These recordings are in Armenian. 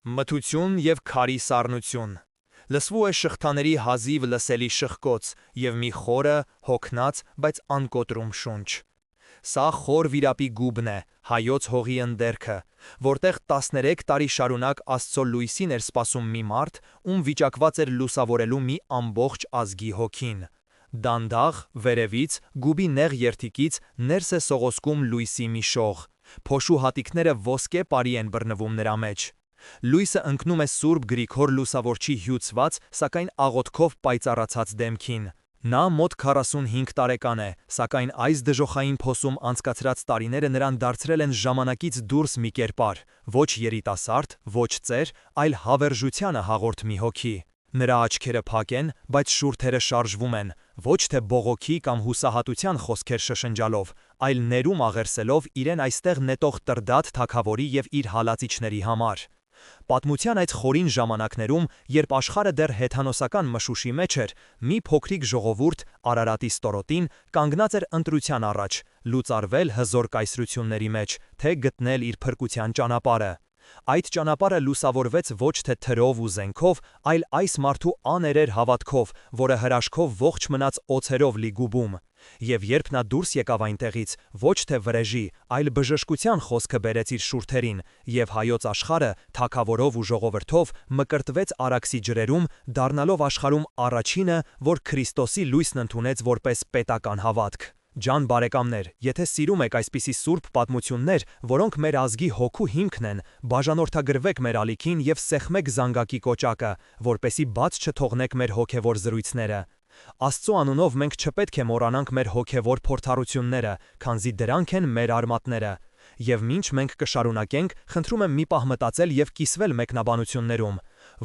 Մթություն և քարի սառնություն։ Լսվում է շղթաների հազիվ լսելի շղկոց և մի խորը, հոգնած, բայց անկոտրում շունչ։ Սա խոր վիրապի գուբն է, հայոց հողի ընդերքը, որտեղ 13 տարի շարունակ Աստծո լույսին էր սպասում մի մարդ, ում վիճակված էր լուսավորելու մի ամբողջ ազգի հոգին։ Դանդաղ, վերևից, գուբի նեղ երդիկից ներս է սողոսկում լույսի մի շող, փոշու հատիկները ոսկե պարի են բռնվում նրա մեջ։ Լույսը ընկնում է Սուրբ Գրիգոր Լուսավորչի հյուծված, սակայն աղոթքով պայծառացած դեմքին։ Նա մոտ 45 տարեկան է, սակայն այս դժոխային փոսում անցկացրած տարիները նրան դարձրել են ժամանակից դուրս մի կերպար, ոչ երիտասարդ, ոչ ծեր, այլ հավերժությանը հաղորդ մի հոգի։ Նրա աչքերը փակ են, բայց շուրթերը շարժվում են, ոչ թե բողոքի կամ հուսահատության խոսքեր շշնջալով, այլ ներում աղերսելով իրեն այստեղ նետող Տրդատ թագավորի և իր հալածիչների համար։ Պատմության այդ խորին ժամանակներում, երբ աշխարհը դեռ հեթանոսական մշուշի մեջ էր, մի փոքրիկ ժողովուրդ Արարատի ստորոտին կանգնած էր ընտրության առաջ՝ լուծարվել հզոր կայսրությունների մեջ, թե գտնել իր փրկության ճանապարհը։ Այդ ճանապարհը լուսավորվեց ոչ թե թրով ու զենքով, այլ այս մարդու աներեր հավատքով, որը հրաշքով ողջ մնաց օձերով լի գուբում։ Եվ երբ նա դուրս եկավ այնտեղից, ոչ թե վրեժի, այլ բժշկության խոսքը բերեց իր շուրթերին, և հայոց աշխարհը, թագավորով ու ժողովրդով, մկրտվեց Արաքսի ջրերում, դառնալով աշխարհում առաջինը, որ Քրիստոսի լույսն ընդունեց որպես պետական հավատք։ Ջան բարեկամներ, եթե սիրում եք այսպիսի սուրբ պատմություններ, որոնք մեր ազգի հոգու հիմքն են, բաժանորդագրվեք մեր ալիքին և սեղմեք զանգակի կոճակը, որպեսզի բաց չթողնեք մեր հոգևոր զրույցները։ Աստծո անունով մենք չպետք է մոռանանք մեր հոգևոր փորձառությունները, քանզի դրանք են մեր արմատները։ Եվ մինչ մենք կշարունակենք, խնդրում եմ մի պահ մտածել և կիսվել մեկնաբանություններում։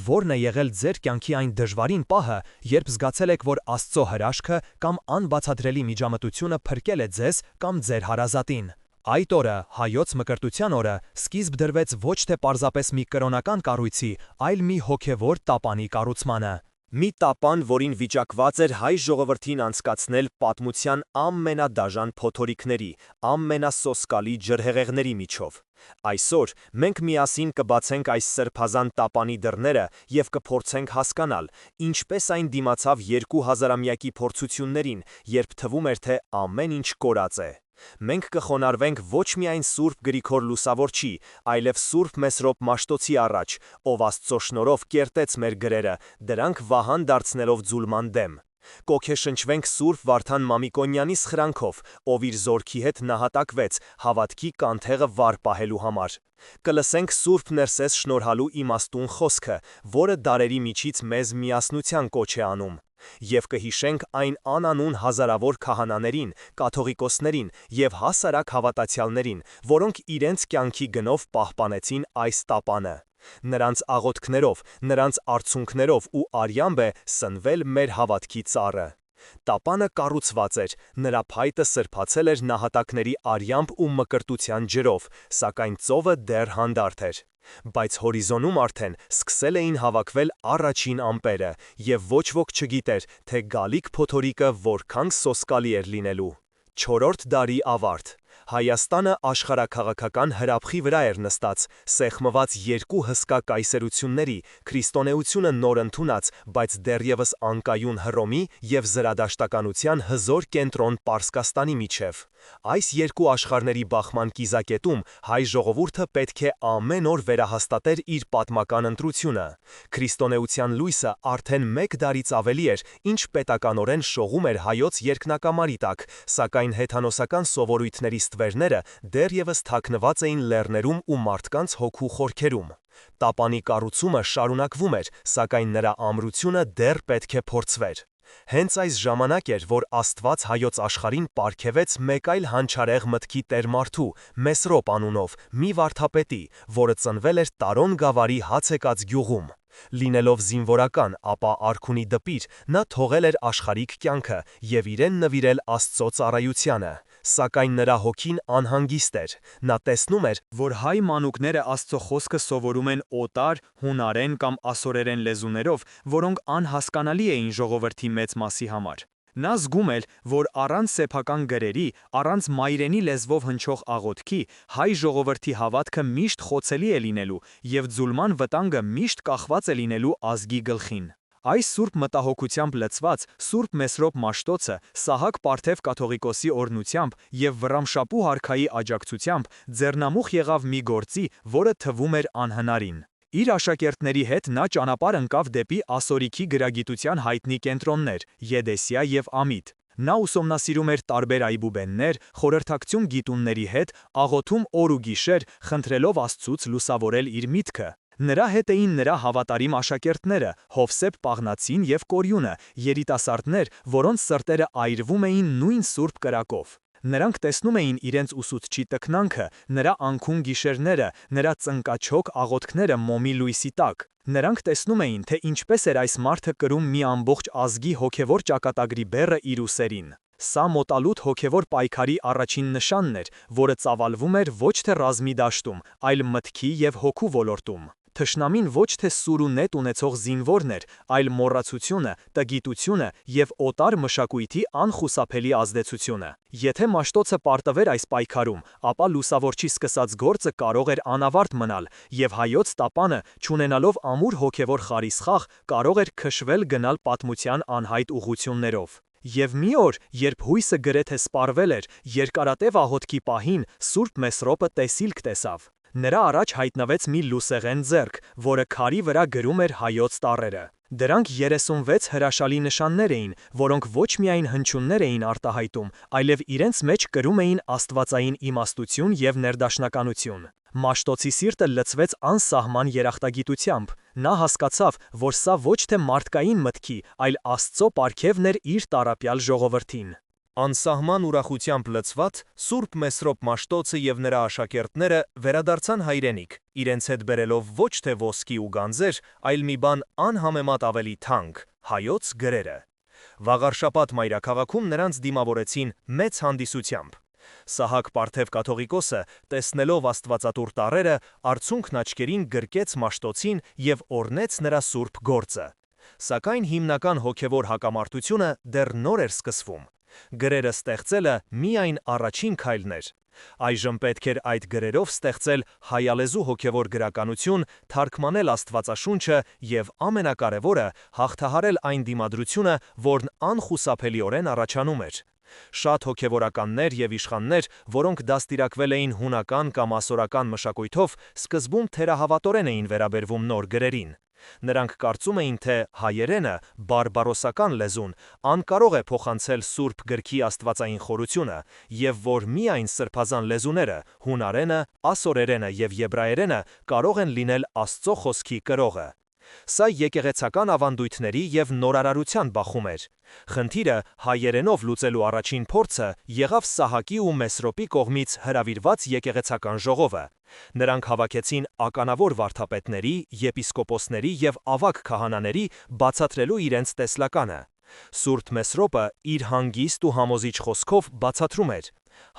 Ո՞րն է եղել ձեր կյանքի այն դժվարին պահը, երբ զգացել եք, որ Աստծո հրաշքը կամ անբացատրելի միջամտությունը փրկել է ձեզ կամ ձեր հարազատին։ Այդ օրը, հայոց մկրտության օրը, սկիզբ դրվեց ոչ թե պարզապես մի կրոնական կառույցի, այլ մի հոգևոր տապանի կառուցմանը։ Մի տապան, որին վիճակված էր հայ ժողովրդին անցկացնել պատմության ամենադաժան փոթորիկների, ամենասոսկալի ջրհեղեղների միջով։ Այսօր մենք միասին կբացենք այս սրբազան տապանի դռները և կփորձենք հասկանալ, ինչպես այն դիմացավ 2000-ամյակի փորձություններին, երբ թվում էր, թե ամեն ինչ կորած է։ Մենք կխոնարհվենք ոչ միայն Սուրբ Գրիգոր Լուսավորչի, այլև Սուրբ Մեսրոպ Մաշտոցի առաջ, ով Աստծո շնորհով կերտեց մեր գրերը, դրանք վահան դարձնելով ձուլման դեմ։ Կոգեշնչվենք Սուրբ Վարդան Մամիկոնյանի սխրանքով, ով իր զորքի հետ նահատակվեց հավատքի կանթեղը վար պահելու համար։ Կլսենք Սուրբ Ներսես շնորհալու իմաստուն խոսքը, որը դարերի միջից մեզ միասնության կոչ է անում։ Եվ կհիշենք այն անանուն հազարավոր քահանաներին, կաթողիկոսներին և հասարակ հավատացյալներին, որոնք իրենց կյանքի գնով պահպանեցին այս տապանը։ Նրանց աղոթքներով, նրանց արցունքներով ու արյամբ է սնվել մեր հավատքի ծառը։ Տապանը կառուցված էր, նրա փայտը սրբացել էր նահատակների արյամբ ու մկրտության ջրով, սակայն ծովը դեռ հանդարտ էր։ Բայց հորիզոնում արդեն սկսել էին հավաքվել առաջին ամպերը, և ոչ ոք չգիտեր, թե գալիք փոթորիկը որքան սոսկալի էր լինելու։ Չորրորդ դարի ավարտ։ Հայաստանը աշխարհաքաղաքական հրաբխի վրա էր նստած, սեղմված երկու հսկա կայսերությունների՝ քրիստոնեությունը նոր ընդունած, բայց դեռևս անկայուն Հռոմի և զրադաշտականության հզոր կենտրոն Պարսկաստանի միջև։ Այս երկու աշխարհների բախման կիզակետում հայ ժողովուրդը պետք է ամեն օր վերահաստատեր իր պատմական ընտրությունը։ Քրիստոնեության լույսը արդեն մեկ դարից ավելի էր, ինչ պետականորեն շողում էր հայոց երկնակամարի տակ, սակայն հեթանոսական սովորույթների ստվերները դեռևս թաքնված էին լեռներում ու մարդկանց հոգու խորքերում։ Տապանի կառուցումը շարունակվում էր, սակայն նրա ամրությունը դեռ պետք է փորձվեր։ Հենց այս ժամանակ էր, որ Աստված հայոց աշխարհին պարգևեց մեկ այլ հանճարեղ մտքի տեր մարդու՝ Մեսրոպ անունով, մի վարդապետի, որը ծնվել էր Տարոն գավառի Հացեկաց գյուղում։ Լինելով զինվորական, ապա արքունի դպիր, նա թողել էր աշխարհիկ կյանքը և իրեն նվիրել Աստծո ծառայությանը։ Սակայն նրա հոգին անհանգիստ էր։ Նա տեսնում էր, որ հայ մանուկները Աստծո խոսքը սովորում են օտար, հունարեն կամ ասորերեն լեզուներով, որոնք անհասկանալի էին ժողովրդի մեծ մասի համար։ Նա զգում էր, որ առանց սեփական գրերի, առանց մայրենի լեզվով հնչող աղոթքի, հայ ժողովրդի հավատքը միշտ խոցելի է լինելու և ձուլման վտանգը միշտ կախված է լինելու ազգի գլխին։ Այս սուրբ մտահոգությամբ լցված Սուրբ Մեսրոպ Մաշտոցը Սահակ Պարթև կաթողիկոսի օրհնությամբ և Վռամշապուհ արքայի աջակցությամբ ձեռնամուխ եղավ մի գործի, որը թվում էր անհնարին։ Իր աշակերտների հետ նա ճանապարհ ընկավ դեպի ասորիքի գրագիտության հայտնի կենտրոններ՝ Եդեսիա և Ամիդ։ Նա ուսումնասիրում էր տարբեր այբուբեններ, խորհրդակցում գիտունների հետ, աղոթում օր ու գիշեր, խնդրելով Աստծուց լուսավորել իր միտքը։ Նրա հետ էին նրա հավատարիմ աշակերտները՝ Հովսեփ Պաղնացին և Կորյունը, երիտասարդներ, որոնց սրտերը այրվում էին նույն սուրբ կրակով։ Նրանք տեսնում էին իրենց ուսուցչի տքնանքը, նրա անքուն գիշերները, նրա ծնկաչոք աղոթքները մոմի լույսի տակ։ Նրանք տեսնում էին, թե ինչպես էր այս մարդը կրում մի ամբողջ ազգի հոգևոր ճակատագրի բեռը իր ուսերին։ Սա մոտալուտ հոգևոր պայքարի առաջին նշանն էր, որը ծավալվում էր ոչ թե ռազմի դաշտում, այլ մտքի և հոգու ոլորտում։ Թշնամին ոչ թե սուր ու նետ ունեցող զինվորն էր, այլ մոռացությունը, տգիտությունը և օտար մշակույթի անխուսափելի ազդեցությունը։ Եթե Մաշտոցը պարտվեր այս պայքարում, ապա լուսավորչի սկսած գործը կարող էր անավարտ մնալ, և հայոց տապանը, չունենալով ամուր հոգևոր խարիսխաղ, կարող էր քշվել գնալ պատմության անհայտ ուղղություններով։ Եվ մի օր, երբ հույսը գրեթե սպառվել էր, երկարատև աղոթքի պահին Սուրբ Մեսրոպը տեսիլք տեսավ։ Նրա առաջ հայտնվեց մի լուսեղեն ձեռք, որը քարի վրա գրում էր հայոց տառերը։ Դրանք 36 հրաշալի նշաններ էին, որոնք ոչ միայն հնչյուններ էին արտահայտում, այլև իրենց մեջ կրում էին աստվածային իմաստություն և ներդաշնականություն։ Մաշտոցի սիրտը լցվեց անսահման երախտագիտությամբ։ Նա հասկացավ, որ սա ոչ թե մարդկային մտքի, այլ Աստծո պարգևն էր իր տառապյալ ժողովրդին։ Անսահման ուրախությամբ լցված Սուրբ Մեսրոպ Մաշտոցը և նրա աշակերտները վերադարձան հայրենիք, իրենց հետ բերելով ոչ թե ոսկի ու գանձեր, այլ մի բան անհամեմատ ավելի թանկ՝ հայոց գրերը։ Վաղարշաբաթ մայրաքաղաքում նրանց դիմավորեցին մեծ հանդիսությամբ։ Սահակ Պարթև կաթողիկոսը, տեսնելով աստվածատուր տառերը, արցունքն աչքերին գրկեց Մաշտոցին և օրհնեց նրա սուրբ գործը։ Սակայն հիմնական հոգևոր հակամարտությունը դեռ նոր էր սկսվում։ Գրերը ստեղծելը միայն առաջին քայլն էր։ Այժմ պետք էր այդ գրերով ստեղծել հայալեզու հոգևոր գրականություն, թարգմանել Աստվածաշունչը և ամենակարևորը՝ հաղթահարել այն դիմադրությունը, որն անխուսափելիորեն առաջանում էր։ Շատ հոգևորականներ և իշխաններ, որոնք դաստիարակվել էին հունական կամ ասորական մշակույթով, սկզբում թերահավատորեն էին վերաբերվում նոր գրերին։ Նրանք կարծում էին, թե հայերենը, բարբարոսական լեզուն, անկարող է փոխանցել Սուրբ գրքի աստվածային խորությունը, և որ միայն սրբազան լեզուները՝ հունարենը, ասորերենը և եբրայերենը, կարող են լինել Աստծո խոսքի կրողը։ Սա եկեղեցական ավանդույթների և նորարարության բախում էր։ Խնդիրը հայերենով լուծելու առաջին փորձը եղավ Սահակի ու Մեսրոպի կողմից հրավիրված եկեղեցական ժողովը։ Նրանք հավաքեցին ականավոր վարդապետների, եպիսկոպոսների և ավագ քահանաների, բացատրելու իրենց տեսլականը։ Սուրբ Մեսրոպը իր հանգիստ ու համոզիչ խոսքով բացատրում էր.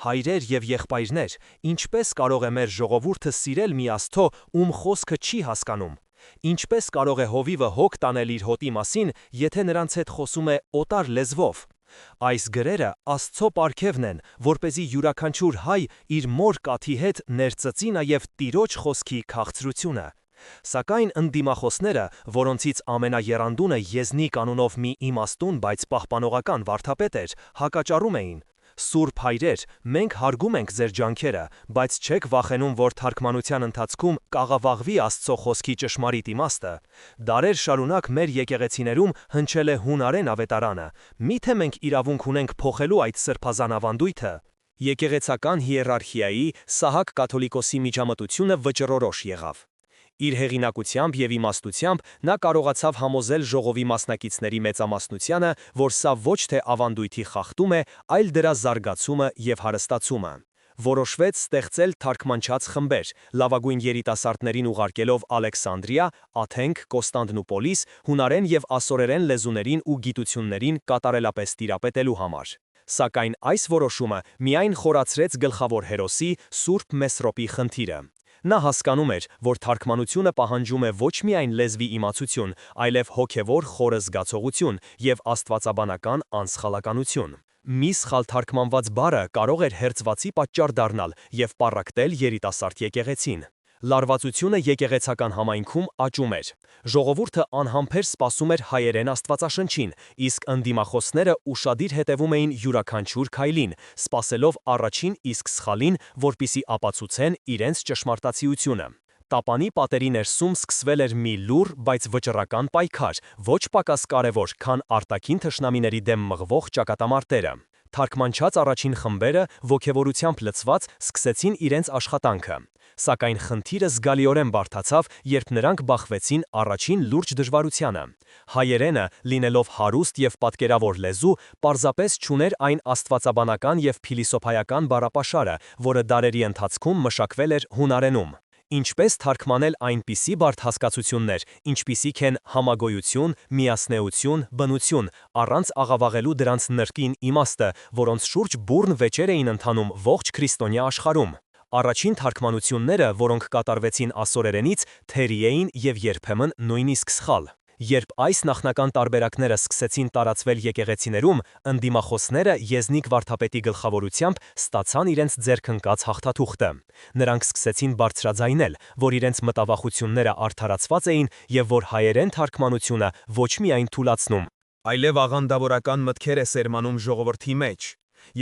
«Հայրեր և եղբայրներ, ինչպես կարող է մեր ժողովուրդը սիրել մի Աստծո, ում խոսքը չի հասկանում։ Ինչպես կարող է հովիվը հոգ տանել իր հոտի մասին, եթե նրանց հետ խոսում է օտար լեզվով։ Այս գրերը Աստծո պարգևն են, որպեսզի յուրաքանչյուր հայ իր մոր կաթի հետ ներծծի նաև Տիրոջ խոսքի քաղցրությունը»։ Սակայն ընդդիմախոսները, որոնցից ամենաեռանդունը Եզնիկ անունով մի իմաստուն, բայց պահպանողական վարդապետ էր, հակաճառում էին. «Սուրբ հայրեր, մենք հարգում ենք ձեր ջանքերը, բայց չեք վախենում, որ թարգմանության ընթացքում կաղավաղվի Աստծո խոսքի ճշմարիտ իմաստը։ Դարեր շարունակ մեր եկեղեցիներում հնչել է հունարեն ավետարանը։ Միթե մենք իրավունք ունենք փոխելու այդ սրբազան ավանդույթը»։ Եկեղեցական հիերարխիայի Սահակ կաթոլիկոսի միջամտությունը վճռորոշ եղավ։ Իր հեղինակությամբ և իմաստությամբ նա կարողացավ համոզել ժողովի մասնակիցների մեծամասնությանը, որ սա ոչ թե ավանդույթի խախտում է, այլ դրա զարգացումը և հարստացումը։ Որոշվեց ստեղծել թարգմանչած խմբեր, լավագույն երիտասարդներին ուղարկելով Ալեքսանդրիա, Աթենք, Կոստանդնուպոլիս, հունարեն և ասորերեն լեզուներին ու գիտություններին կատարելապես տիրապետելու համար։ Սակայն այս որոշումը միայն խորացրեց գլխավոր հերոսի՝ Սուրբ Մեսրոպի խնդիրը։ Նա հասկանում էր, որ թարգմանությունը պահանջում է ոչ միայն լեզվի իմացություն, այլև հոգևոր խորը զգացողություն և աստվածաբանական անսխալականություն։ Մի սխալ թարգմանված բառը կարող էր հերձվածի պատճառ դառնալ և պառակտել երիտասարդ եկեղեցին։ Լարվածությունը եկեղեցական համայնքում աճում էր։ Ժողովուրդը անհամբեր սպասում էր հայերեն աստվածաշնչին, իսկ ընդդիմախոսները ուշադիր հետևում էին յուրաքանչյուր քայլին, սպասելով առաջին իսկ սխալին, որպեսզի ապացուցեն իրենց ճշմարտացիությունը։ Տապանի պատերի ներսում սկսվել էր մի լուռ, բայց վճռական պայքար, ոչ պակաս կարևոր, քան արտաքին թշնամիների դեմ մղվող ճակատամարտերը։ Թարգմանչած առաջին խմբերը, ոգևորությամբ լցված, սկսեցին իրենց աշխատանքը։ Սակայն խնդիրը զգալիորեն բարդացավ, երբ նրանք բախվեցին առաջին լուրջ դժվարությանը։ Հայերենը, լինելով հարուստ և պատկերավոր լեզու, պարզապես չուներ այն աստվածաբանական և փիլիսոփայական բառապաշարը, որը դարերի ընթացքում մշակվել էր հունարենում։ Ինչպես թարգմանել այնպիսի բարդ հասկացություններ, ինչպիսիք են համագոյություն, միասնեություն, բնություն, առանց աղավաղելու դրանց նրկին իմաստը, որոնց շուրջ բուռն վեճեր էին ընթանում ողջ քրիստոնյա աշխարհում։ Առաջին թարգմանությունները, որոնք կատարվեցին ասորերենից, թերի էին և երբեմն նույնիսկ սխալ։ Երբ այս նախնական տարբերակները սկսեցին տարածվել եկեղեցիներում, ընդդիմախոսները Եզնիկ վարդապետի գլխավորությամբ ստացան իրենց ձեռք ընկած հաղթաթուղթը։ Նրանք սկսեցին բարձրաձայնել, որ իրենց մտավախությունները արդարացված էին և որ հայերեն թարգմանությունը ոչ միայն թուլացնում, այլև աղանդավորական մտքեր է սերմանում ժողովրդի մեջ։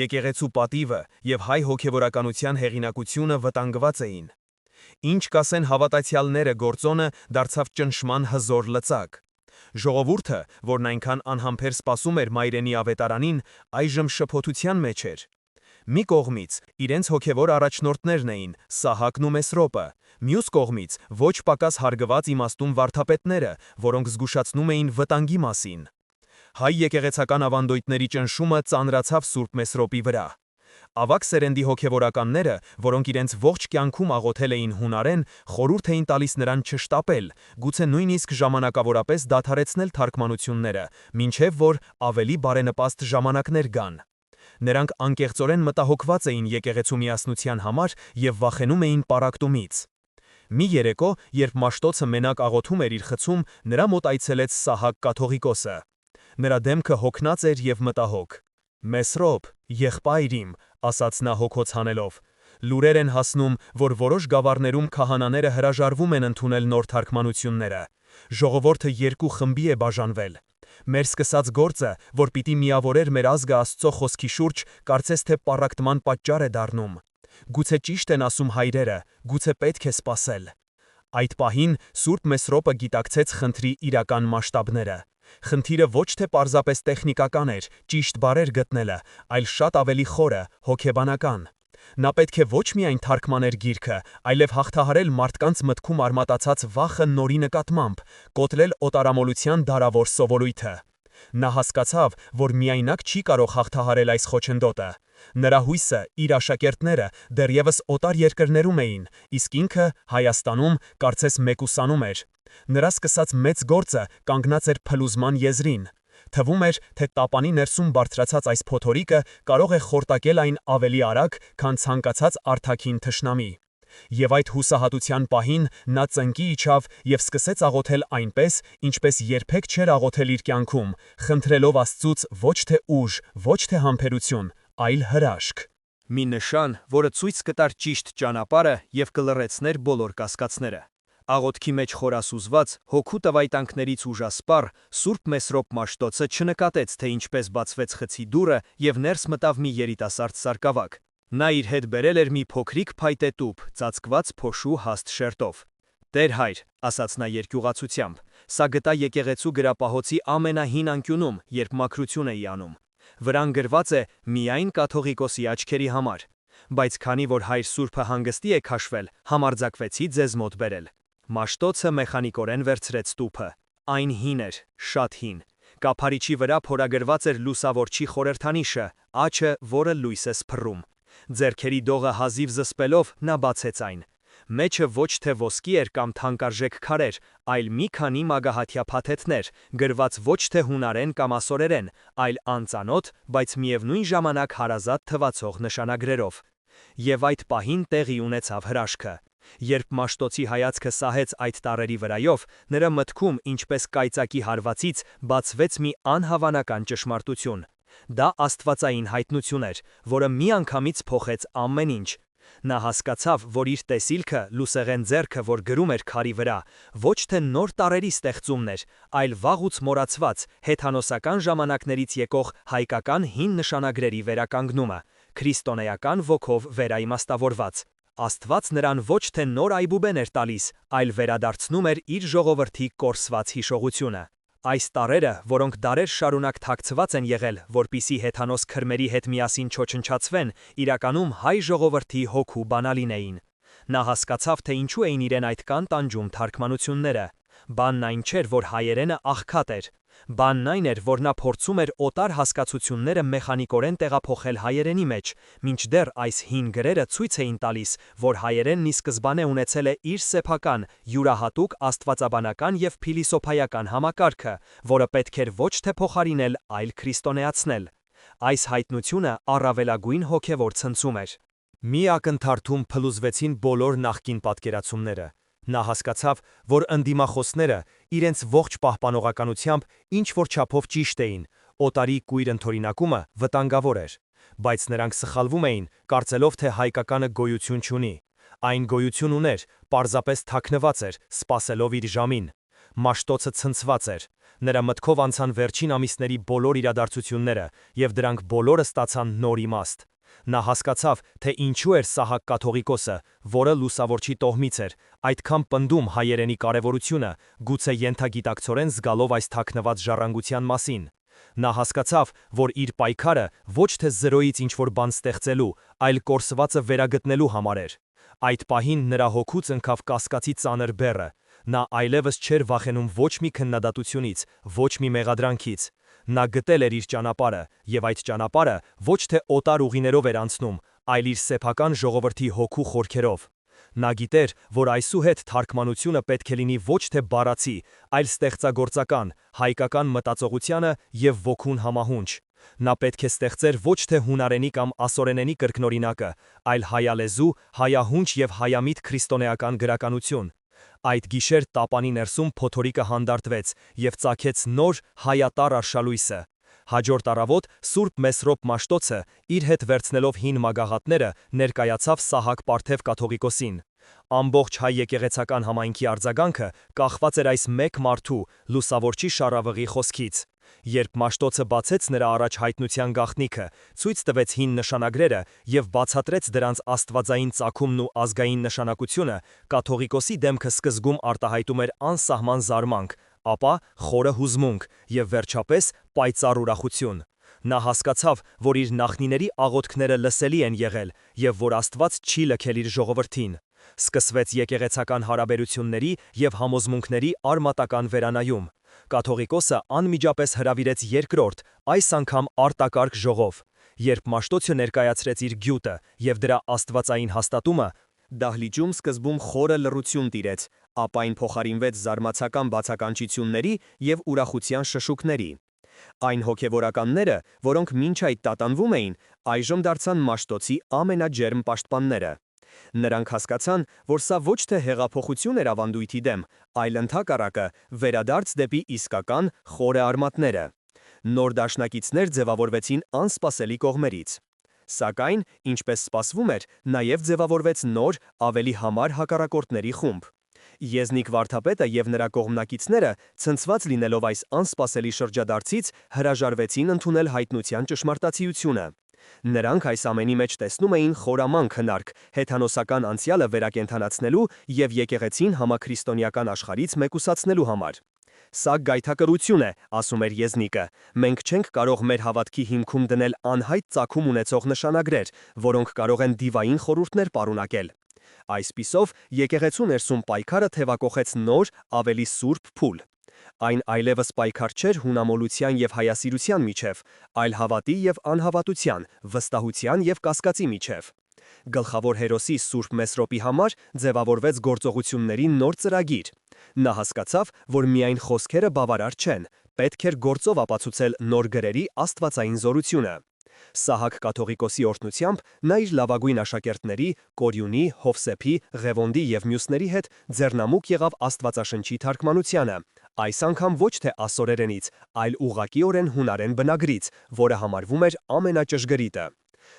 Եկեղեցու պատիվը և հայ հոգևորականության հեղինակությունը վտանգված էին։ Ինչ կասեն հավատացյալները գործոնը դարձավ ճնշման հզոր լծակ։ Ժողովուրդը, որն այնքան անհամբեր սպասում էր մայրենի ավետարանին, այժմ շփոթության մեջ էր։ Մի կողմից իրենց հոգևոր առաջնորդներն էին Սահակն ու Մեսրոպը, մյուս կողմից ոչ պակաս հարգված իմաստուն վարդապետները, որոնք զգուշացնում էին վտանգի մասին։ Հայ եկեղեցական ավանդույթների ճնշումը ծանրացավ Սուրբ Մեսրոպի վրա։ Ավագ սերնդի հոգևորականները, որոնք իրենց ողջ կյանքում աղոթել էին հունարեն, խորհուրդ էին տալիս նրան չշտապել, գուցե նույնիսկ ժամանակավորապես դադարեցնել թարգմանությունները, մինչև որ ավելի բարենպաստ ժամանակներ գան։ Նրանք անկեղծորեն մտահոգված էին եկեղեցու միասնության համար և վախենում էին պառակտումից։ Մի երեկո, երբ Մաշտոցը մենակ աղոթում էր իր խցում, նրա մոտ այցելեց Սահակ կաթողիկոսը։ Նրա դեմքը հոգնած էր և մտահոգ։ «Մեսրոպ, եղբայր իմ», ասաց նա հոգոց հանելով, լուրեր են հասնում, որ որոշ գավառներում քահանաները հրաժարվում են ընդունել նոր թարգմանությունները։ Ժողովուրդը երկու խմբի է բաժանվել։ Մեր սկսած գործը, որ պիտի միավորեր մեր ազգը Աստծո խոսքի շուրջ, կարծես թե պառակտման պատճառ է դառնում։ Գուցե ճիշտ են ասում հայրերը, գուցե պետք է սպասել։ Այդ պահին Սուրբ Մեսրոպը գիտակցեց խնդրի իրական մասշտաբները։ Խնդիրը ոչ թե պարզապես տեխնիկական էր, ճիշտ բառեր գտնելը, այլ շատ ավելի խորը, հոգեբանական։ Նա պետք է ոչ միայն թարգմաներ գիրքը, այլև հաղթահարել մարդկանց մտքում արմատացած վախը նորի նկատմամբ, կոտրել օտարամոլության դարավոր սովորույթը։ Նա հասկացավ, որ միայնակ չի կարող հաղթահարել այս խոչընդոտը։ Նրա հույսը, իր աշակերտները դեռևս օտար երկրներում էին, իսկ ինքը Հայաստանում կարծես մեկուսանում էր։ Նրա սկսած մեծ գործը կանգնած էր փլուզման եզրին։ Թվում էր, թե տապանի ներսում բարձրացած այս փոթորիկը կարող է խորտակել այն ավելի արագ, քան ցանկացած արտաքին թշնամի։ Եվ այդ հուսահատության պահին նա ծնկի իջավ և սկսեց աղոթել այնպես, ինչպես երբեք չէր աղոթել իր կյանքում, խնդրելով Աստծուց ոչ թե ուժ, ոչ թե համբերություն, այլ հրաշք։ Մի նշան, որը ցույց կտար ճիշտ ճանապարհը և կլռեցներ բոլոր կասկածները։ Աղոթքի մեջ խորասուզված, հոգու տվայտանքներից ուժասպառ, Սուրբ Մեսրոպ Մաշտոցը չնկատեց, թե ինչպես բացվեց խցի դուռը և ներս մտավ մի երիտասարդ սարկավակ։ Նա իր հետ բերել էր մի փոքրիկ փայտե տուփ, ծածկված փոշու հաստ շերտով։ «Տեր հայր», ասաց նա երկյուղացությամբ, «սա գտա եկեղեցու գրապահոցի ամենահին անկյունում, երբ մաքրություն էի անում։ Վրան գրված է միայն կաթողիկոսի աչքերի համար, բայց քանի որ հայր Սուրբը հանգստի է քաշվել, համարձակվեցի ձեզ մոտ բերել»։ Մաշտոցը մեխանիկորեն վերցրեց տուփը։ Այն հին էր, շատ հին։ Կափարիչի վրա փորագրված էր լուսավորչի խորհրդանիշը, աջը, որը լույս է սփռում։ Ձեռքերի դողը հազիվ զսպելով նա բացեց այն։ Մեջը ոչ թե ոսկի էր կամ թանկարժեք քարեր, այլ մի քանի մագահաթյա փաթեթներ, գրված ոչ թե հունարեն կամ ասորերեն, այլ անծանոթ, բայց միևնույն ժամանակ հարազատ թվացող նշանագրերով։ Եվ այդ պահին տեղի ունեցավ հրաշքը։ Երբ Մաշտոցի հայացքը սահեց այդ տառերի վրայով, նրա մտքում, ինչպես կայծակի հարվածից, բացվեց մի անհավանական ճշմարտություն։ Դա աստվածային հայտնություն էր, որը միանգամից փոխեց ամեն ինչ։ Նա հասկացավ, որ իր տեսիլքը, լուսեղեն ձեռքը, որ գրում էր քարի վրա, ոչ թե նոր տարրերի ստեղծումն էր, այլ վաղուց մոռացված, հեթանոսական ժամանակներից եկող հայկական հին նշանագրերի վերականգնումը, քրիստոնեական ոգով վերաիմաստավորված։ Աստված նրան ոչ թե նոր այբուբեն էր տալիս, այլ վերադարձնում էր իր ժողովրդի կորսված հիշողությունը։ Այս տարրերը, որոնք դարեր շարունակ թաքցված են եղել, որպիսի հեթանոս քրմերի հետ միասին չոչնչացվեն, իրականում հայ ժողովրդի հոգու բանալին էին։ Նա հասկացավ, թե ինչու էին իրեն այդքան տանջում թարգմանությունները։ Բանն այն չէր, որ հայերենը աղքատ էր։ Բանն այն էր, որ նա փորձում էր օտար հասկացությունները մեխանիկորեն տեղափոխել հայերենի մեջ, մինչդեռ այս հին գրերը ցույց էին տալիս, որ հայերենն ի սկզբանե ունեցել է իր սեփական, յուրահատուկ աստվածաբանական եւ փիլիսոփայական համակարգը, որը պետք էր ոչ թե փոխարինել, այլ քրիստոնեացնել։ Այս հայտնությունը առավելագույն հոգևոր ցնցում էր։ Մի ակնթարթում փլուզվեցին բոլոր նախկին պատկերացումները։ Նա հասկացավ, որ ընդդիմախոսները իրենց ողջ պահպանողականությամբ ինչ-որ չափով ճիշտ էին, օտարի կույր ընդօրինակումը վտանգավոր էր, բայց նրանք սխալվում էին, կարծելով, թե հայկականը գոյություն չունի։ Այն գոյություն ուներ, պարզապես թաքնված էր, սպասելով իր ժամին։ Մաշտոցը ցնցված էր։ Նրա մտքով անցան վերջին ամիսների բոլոր իրադարձությունները, եւ դրանք բոլորը ստացան նոր իմաստ։ Նա հասկացավ, թե ինչու էր Սահակ կաթողիկոսը, որը լուսավորչի տոհմից էր, այդքան պնդում հայերենի կարևորությունը, գուցե ենթագիտակցորեն զգալով այս թաքնված ժառանգության մասին։ Նա հասկացավ, որ իր պայքարը ոչ թե զրոյից ինչ-որ բան ստեղծելու, այլ կորսվածը վերագտնելու համար էր։ Այդ պահին նրա հոգուց ընկավ կասկածի ծանր բեռը։ Նա այլևս չէր վախենում ոչ մի քննադատությունից, ոչ մի մեղադրանքից։ Նա գտել էր իր ճանապարհը, եւ այդ ճանապարհը ոչ թե օտար ուղիներով էր անցնում, այլ իր սեփական ժողովրդի հոգու խորքերով։ Նա գիտեր, որ այսուհետ թարգմանությունը պետք է լինի ոչ թե բառացի, այլ ստեղծագործական, հայկական մտածողությանը եւ ոգուն համահունչ։ Նա պետք է ստեղծեր ոչ թե հունարենի կամ ասորենենի կրկնօրինակը, այլ հայալեզու, հայահունչ եւ հայամիտ քրիստոնեական գրականություն։ Այդ գիշեր տապանի ներսում փոթորիկը հանդարտվեց եւ ծագեց նոր հայատար արշալույսը։ Հաջորդ առավոտ Սուրբ Մեսրոպ Մաշտոցը, իր հետ վերցնելով հին մագաղատները, ներկայացավ Սահակ Պարթև կաթողիկոսին։ Ամբողջ հայ եկեղեցական համայնքի արձագանքը կախված էր այս մեկ մարդու, լուսավորչի շառավղի խոսքից։ Երբ Մաշտոցը բացեց նրա առաջ հայտնության գաղտնիքը, ցույց տվեց հին նշանագրերը եւ բացատրեց դրանց աստվածային ծագումն ու ազգային նշանակությունը, կաթողիկոսի դեմքը սկզբում արտահայտում էր անսահման զարմանք, ապա խորը հուզմունք եւ վերջապես պայծառ ուրախություն։ Նա հասկացավ, որ իր նախնիների աղոթքները լսելի են եղել եւ որ Աստված չի լքել իր ժողովրդին։ Սկսվեց եկեղեցական հարաբերությունների եւ համոզմունքների արմատական վերանայում։ Կաթողիկոսը անմիջապես հրավիրեց երկրորդ, այս անգամ արտակարգ ժողով։ Երբ Մաշտոցը ներկայացրեց իր գյուտը եւ դրա աստվածային հաստատումը, դահլիճում սկզբում խորը լռություն տիրեց, ապա այն փոխարինվեց զարմացական բացականչությունների եւ ուրախության շշուկների։ Այն հոգևորականները, որոնք մինչ այդ տատանվում էին, այժմ դարձան Մաշտոցի ամենաջերմ պաշտպանները։ Նրանք հասկացան, որ սա ոչ թե հեղափոխություն էր ավանդույթի դեմ, այլ ընդհակառակը վերադարձ դեպի իսկական խորը արմատները։ Նոր դաշնակիցներ ձևավորվեցին անսպասելի կողմերից։ Սակայն, ինչպես սպասվում էր, նաև ձևավորվեց նոր, ավելի համար հակառակորդների խումբ։ Եզնիկ վարդապետը եւ նրա կողմնակիցները, ցնցված լինելով այս անսպասելի շրջադարձից, հրաժարվեցին ընդունել հայտնության ճշմարտացիությունը։ Նրանք այս ամենի մեջ տեսնում էին խորամանկ հնարք, հեթանոսական անցյալը վերակենդանացնելու եւ եկեղեցին համաքրիստոնեական աշխարհից մեկուսացնելու համար։ Սա գայթակղություն է, ասում էր Եզնիկը։ Մենք չենք կարող մեր հավատքի հիմքում դնել անհայտ ծագում ունեցող նշանագրեր, որոնք կարող են դիվային խորհուրդներ պարունակել։ Այսպիսով, եկեղեցու ներսում պայքարը թևակողեց նոր, ավելի սուրբ փուլ։ Այն այլևս պայքար չէր հունամոլության եւ հայասիրության միջև, այլ հավատի եւ անհավատության, վստահության եւ կասկածի միջև։ Գլխավոր հերոսի Սուրբ Մեսրոպի համար ձևավորվեց գործողությունների նոր ծրագիր։ Նա հասկացավ, որ միայն խոսքերը բավարար չեն, պետք էր գործով ապացուցել նոր գրերի աստվածային զորությունը։ Սահակ կաթողիկոսի օրհնությամբ նա իր լավագույն աշակերտների Կորյունի, Հովսեփի, Ղևոնդի եւ մյուսների հետ ձեռնամուխ եղավ Աստվածաշնչի թարգմանությանը, այս անգամ ոչ թե ասորերենից, այլ ուղղակիորեն հունարեն բնագրից, որը համարվում էր ամենաճշգրիտը։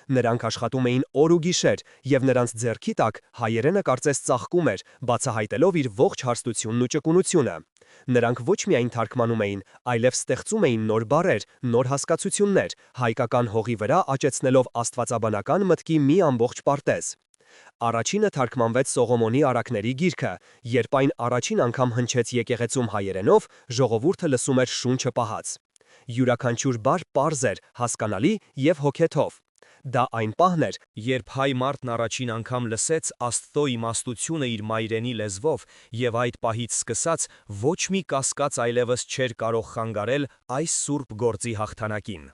Նրանք աշխատում էին օր ու գիշեր, եւ նրանց ձեռքի տակ հայերենը կարծես ծաղկում էր, բացահայտելով իր ողջ հարստությունն ու ճկունությունը։ Նրանք ոչ միայն թարգմանում էին, այլև ստեղծում էին նոր բառեր, նոր հասկացություններ, հայկական հողի վրա աճեցնելով աստվածաբանական մտքի մի ամբողջ պարտեզ։ Առաջինը թարգմանվեց Սողոմոնի Արաքների գիրքը, երբ այն առաջին անգամ հնչեց եկեղեցում հայերենով, ժողովուրդը լսում էր շունչը պահած։ Յուրաքանչյուր բառ պարզ էր, հասկանալի եւ հոգեթով։ Դա այն պահն էր, երբ հայ մարդն առաջին անգամ լսեց Աստծո իմաստությունը իր մայրենի լեզվով եւ այդ պահից սկսած ոչ մի կասկած այլևս չէր կարող խանգարել այս սուրբ գործի հաղթանակին։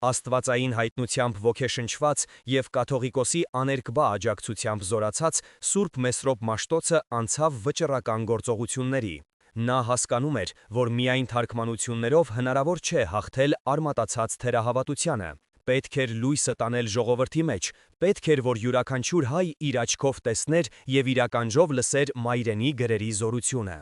Աստվածային հայտնությամբ ոգեշնչված եւ կաթողիկոսի աներկբա աջակցությամբ զորացած Սուրբ Մեսրոպ Մաշտոցը անցավ վճռական գործողությունների։ Նա հասկանում էր, որ միայն թարգմանություններով հնարավոր չէ հաղթել արմատացած թերահավատությանը։ Պետք էր լույսը տանել ժողովրդի մեջ, պետք էր, որ յուրաքանչյուր հայ իր աչքով տեսներ եւ իր ականջով լսեր մայրենի գրերի զորությունը։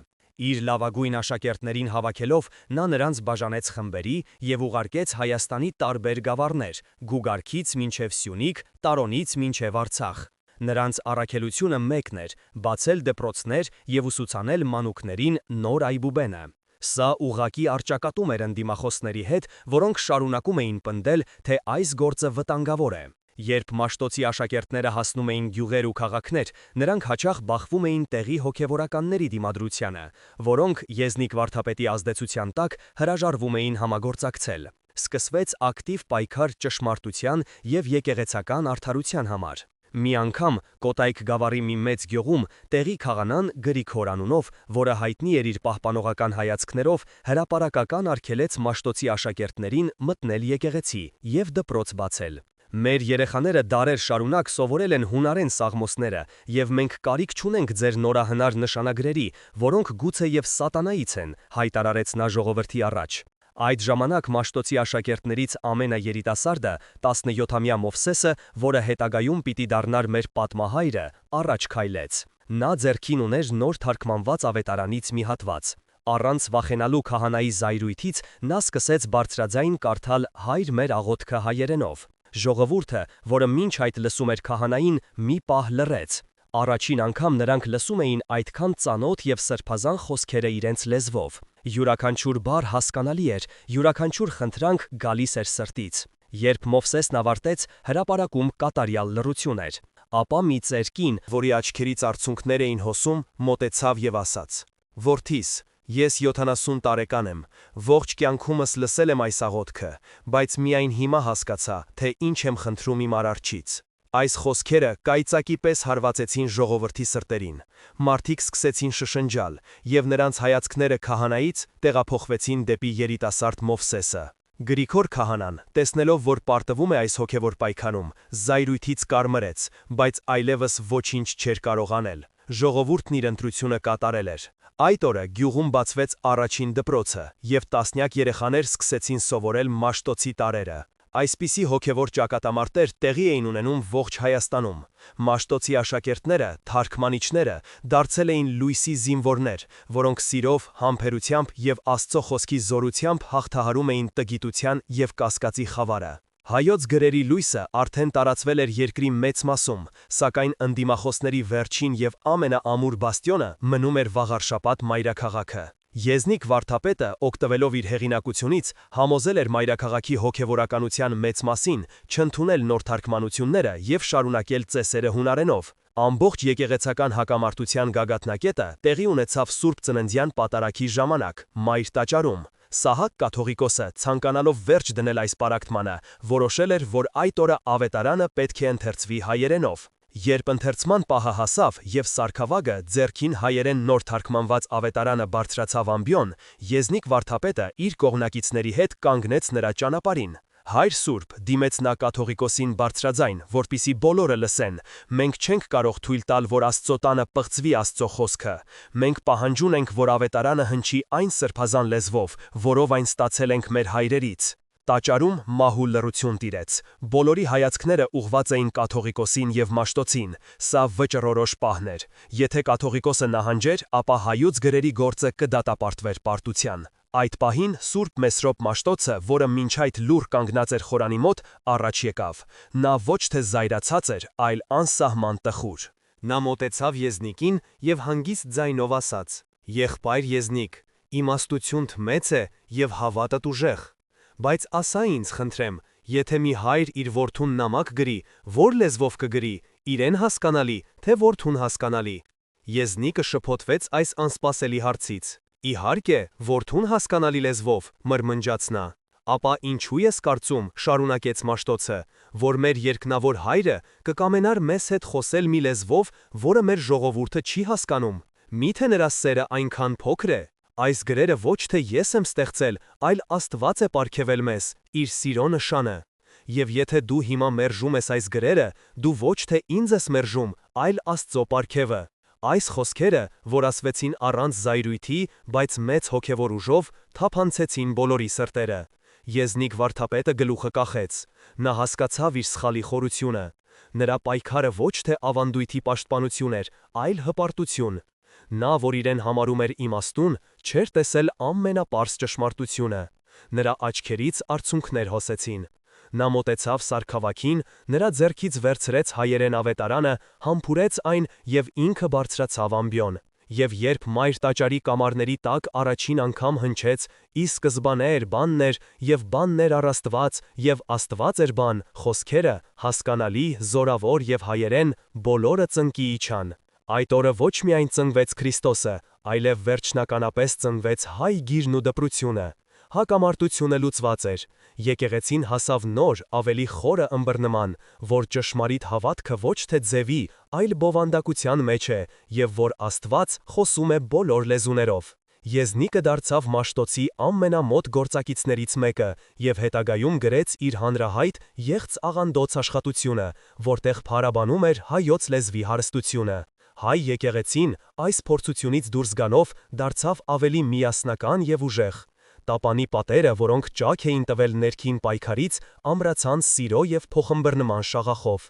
Իր լավագույն աշակերտներին հավաքելով նա նրանց բաժանեց խմբերի եւ ուղարկեց Հայաստանի տարբեր գավառներ՝ Գուգարքից մինչև Սյունիք, Տարոնից մինչև Արցախ։ Նրանց առաքելությունը մեկն էր՝ բացել դպրոցներ եւ ուսուցանել մանուկներին նոր այբուբենը։ Սա ուղղակի առճակատում էր ընդդիմախոսների հետ, որոնք շարունակում էին պնդել, թե այս գործը վտանգավոր է։ Երբ Մաշտոցի աշակերտները հասնում էին գյուղեր ու քաղաքներ, նրանք հաճախ բախվում էին տեղի հոգևորականների դիմադրությանը, որոնք Եզնիկ վարդապետի ազդեցության տակ հրաժարվում էին համագործակցել։ Սկսվեց ակտիվ պայքար ճշմարտության եւ եկեղեցական արդարության համար։ Մի անգամ Կոտայք գավառի մի մեծ գյուղում տեղի քահանան Գրիգոր անունով, որը հայտնի էր իր պահպանողական հայացքներով, հրապարակական արգելեց Մաշտոցի աշակերտներին մտնել եկեղեցի եւ դպրոց բացել։ Մեր երեխաները դարեր շարունակ սովորել են հունարեն սաղմոսները, եւ մենք կարիք չունենք ձեր նորահնար նշանագրերի, որոնք գուցե եւ սատանայից են, հայտարարեց նա ժողովրդի առաջ։ Այդ ժամանակ Մաշտոցի աշակերտներից ամենաերիտասարդը 17-ամյա Մովսեսը, որը հետագայում պիտի դառնար մեր պատմահայրը, առաջ քայլեց։ Նա ձեռքին ուներ նոր թարգմանված ավետարանից մի հատված։ Առանց վախենալու քահանայի զայրույթից նա սկսեց բարձրաձայն կարդալ «Հայր մեր աղոթքը» հայերենով։ Ժողովուրդը, որը մինչ այդ լսում էր քահանային, մի պահ լռեց։ Առաջին անգամ նրանք լսում էին այդքան ծանոթ եւ սրբազան խոսքերը իրենց լեզվով։ Յուրաքանչյուր բառ հասկանալի էր, յուրաքանչյուր խնդրանք գալիս էր սրտից։ Երբ Մովսեսն ավարտեց, հրապարակում կատարյալ լռություն էր։ Ապա մի ծեր կին, որի աչքերից արցունքներ էին հոսում, մոտեցավ եւ ասաց. «Որդիս, ես 70 տարեկան եմ, ողջ կյանքումս լսել եմ այս աղոթքը, բայց միայն հիմա հասկացա, թե ինչ եմ խնդրում իմ Արարչից»։ Այս խոսքերը կայծակի պես հարվածեցին ժողովրդի սրտերին։ Մարդիկ սկսեցին շշնջալ, եւ նրանց հայացքները քահանայից տեղափոխվեցին դեպի երիտասարդ Մովսեսը։ Գրիգոր քահանան, տեսնելով, որ պարտվում է այս հոգևոր պայքարում, զայրույթից կարմրեց, բայց այլևս ոչինչ չէր կարող անել։ Ժողովուրդն իր ընտրությունը կատարել էր։ Այդ օրը գյուղում բացվեց առաջին դպրոցը, եւ տասնյակ երեխաներ սկսեցին սովորել Մաշտոցի տարրերը։ Այսպիսի հոգևոր ճակատամարտեր տեղի էին ունենում ողջ Հայաստանում։ Մաշտոցի աշակերտները, թարգմանիչները դարձել էին լույսի զինվորներ, որոնք սիրով, համբերությամբ եւ Աստծո խոսքի զորությամբ հաղթահարում էին տգիտության եւ կասկածի խավարը։ Հայոց գրերի լույսը արդեն տարածվել էր երկրի մեծ մասում, սակայն ընդդիմախոսների վերջին եւ ամենաամուր բաստիոնը մնում էր Վաղարշապատ մայրաքաղաքը։ Եզնիկ վարդապետը, օգտվելով իր հեղինակությունից, համոզել էր մայրաքաղաքի հոգևորականության մեծ մասին, չընդունել նոր թարգմանությունները եւ շարունակել ծեսերը հունարենով։ Ամբողջ եկեղեցական հակամարտության գագաթնակետը տեղի ունեցավ Սուրբ Ծննդյան պատարագի ժամանակ, Մայր տաճարում։ Սահակ կաթողիկոսը, ցանկանալով վերջ դնել այս պարակտմանը, որոշել էր, որ այդ օրը ավետարանը պետք է ընթերցվի հայերենով։ Երբ ընթերցման պահը հասավ եւ սարքավագը ձեռքին հայերեն նոր թարգմանված ավետարանը բարձրացավ ամբիոն, Եզնիկ վարդապետը իր կողմնակիցների հետ կանգնեց նրա ճանապարհին։ Հայր Սուրբ, դիմեց նա կաթողիկոսին բարձրաձայն, որպիսի բոլորը լսեն, մենք չենք կարող թույլ տալ, որ Աստծո տանը պղծվի Աստծո խոսքը։ Մենք պահանջում ենք, որ ավետարանը հնչի այն սրբազան լեզվով, որով այն ստացել ենք մեր հայրերից։ Տաճարում մահու լռություն տիրեց։ Բոլորի հայացքները ուղղված էին կաթողիկոսին եւ Մաշտոցին։ Սա վճռորոշ պահն էր։ Եթե կաթողիկոսը նահանջեր, ապա հայոց գրերի գործը կդատապարտվեր պարտության։ Այդ պահին Սուրբ Մեսրոպ Մաշտոցը, որը մինչ այդ լուռ կանգնած էր խորանի մոտ, առաջ եկավ։ Նա ոչ թե զայրացած էր, այլ անսահման տխուր։ Նա մոտեցավ Եզնիկին եւ հանգիստ ձայնով ասաց. «Եղբայր Եզնիկ, իմաստությունդ մեծ է եւ հավատդ ուժեղ, բայց ասա ինձ, խնդրեմ, եթե մի հայր իր որդուն նամակ գրի, որ լեզվով կգրի, իրեն հասկանալի, թե որդուն հասկանալի»։ Եզնիկը շփոթվեց այս անսպասելի հարցից։ «Իհարկե, որդուն հասկանալի լեզվով», մրմնջաց նա։ «Ապա ինչու ես կարծում», շարունակեց Մաշտոցը, «որ մեր երկնավոր հայրը կկամենար մեզ հետ խոսել մի լեզվով, որը մեր ժողովուրդը չի հասկանում։ Միթե նրա սերը այնքան փոքր է։ Այս գրերը ոչ թե ես եմ ստեղծել, այլ Աստված է պարգևել մեզ, իր սիրո նշանը։ Եվ եթե դու հիմա մերժում ես այս գրերը, դու ոչ թե ինձ ես մերժում, այլ Աստծո պարգևը»։ Այս խոսքերը, որ ասվեցին առանց զայրույթի, բայց մեծ հոգևոր ուժով, թափանցեցին բոլորի սրտերը։ Եզնիկ վարդապետը գլուխը կախեց։ Նա հասկացավ իր սխալի խորությունը։ Նրա պայքարը ոչ թե ավանդույթի պաշտպանություն էր, այլ հպարտություն։ Նա, որ իրեն համարում էր իմաստուն, չէր տեսել ամենապարզ ճշմարտությունը։ Նրա աչքերից արցունքներ հոսեցին։ Նա մոտեցավ սարքավաքին, նրա ձեռքից վերցրեց հայերեն ավետարանը, համբուրեց այն եւ ինքը բարձրացավ ամբիոն։ Եվ երբ մայր տաճարի կամարների տակ առաջին անգամ հնչեց «Ի սկզբանե էր բանն էր, եւ բանն էր առ Աստված, եւ Աստված էր բան» խոսքերը, հասկանալի, զորավոր եւ հայերեն, բոլորը ծնկի իջան։ Այդ օրը ոչ միայն ծնվեց Քրիստոսը, այլև վերջնականապես ծնվեց հայ գիրն ու դպրությունը։ Հակամարտությունը լուծված էր։ Եկեղեցին հասավ նոր, ավելի խորը ըմբռնման, որ ճշմարիտ հավատքը ոչ թե ձևի, այլ բովանդակության մեջ է, եւ որ Աստված խոսում է բոլոր լեզուներով։ Եզնիկը դարձավ Մաշտոցի ամենամոտ գործակիցներից մեկը եւ հետագայում գրեց իր հանրահայտ Եղծ աղանդոց աշխատությունը, որտեղ փարաբանում էր հայոց լեզվի հարստությունը։ Հայ եկեղեցին այս փորձությունից դուրս գանով դարձավ ավելի միասնական եւ ուժեղ։ Տապանի պատերը, որոնք ճաք էին տվել ներքին պայքարից, ամրացան սիրո եւ փոխըմբռնման շաղախով։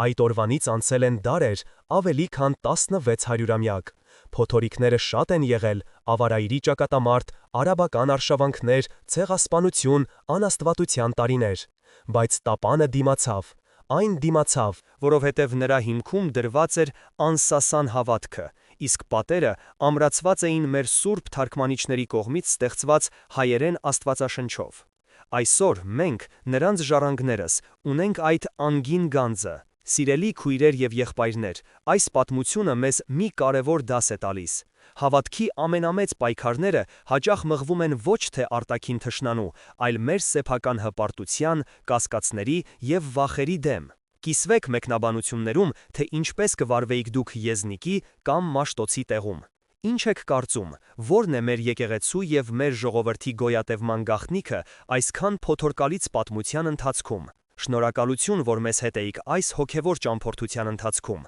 Այդ օրվանից անցել են դարեր, ավելի քան 1600-ամյակ։ Փոթորիկները շատ են եղել, ավարայրի ճակատամարտ, արաբական արշավանքներ, ցեղասպանություն, անաստվածության տարիներ։ Բայց Տապանը դիմացավ։ Այն դիմացավ, որովհետև նրա հիմքում դրված էր անսասան հավատքը, իսկ պատերը ամրացված էին մեր սուրբ թարգմանիչների կողմից ստեղծված հայերեն աստվածաշնչով։ Այսօր մենք, նրանց ժառանգներս, ունենք այդ անգին գանձը։ Սիրելի քույրեր եւ եղբայրներ, այս պատմությունը մեզ մի կարևոր դաս է տալիս։ Հավատքի ամենամեծ պայքարները հաճախ մղվում են ոչ թե արտաքին թշնամու, այլ մեր սեփական հպարտության, կասկածների եւ վախերի դեմ։ Կիսվեք մեկնաբանություններում, թե ինչպես կվարվեիք դուք Եզնիկի կամ Մաշտոցի տեղում։ Ինչ եք կարծում, որն է մեր եկեղեցու եւ մեր ժողովրդի գոյատևման գաղտնիքը այսքան փոթորկալից պատմության ընթացքում։ Շնորհակալություն, որ մեզ հետ էիք այս հոգևոր ճամփորդության ընթացքում։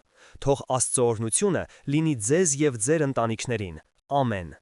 Թող Աստծո օրհնությունը լինի ձեզ եւ ձեր ընտանիքներին։ Ամեն։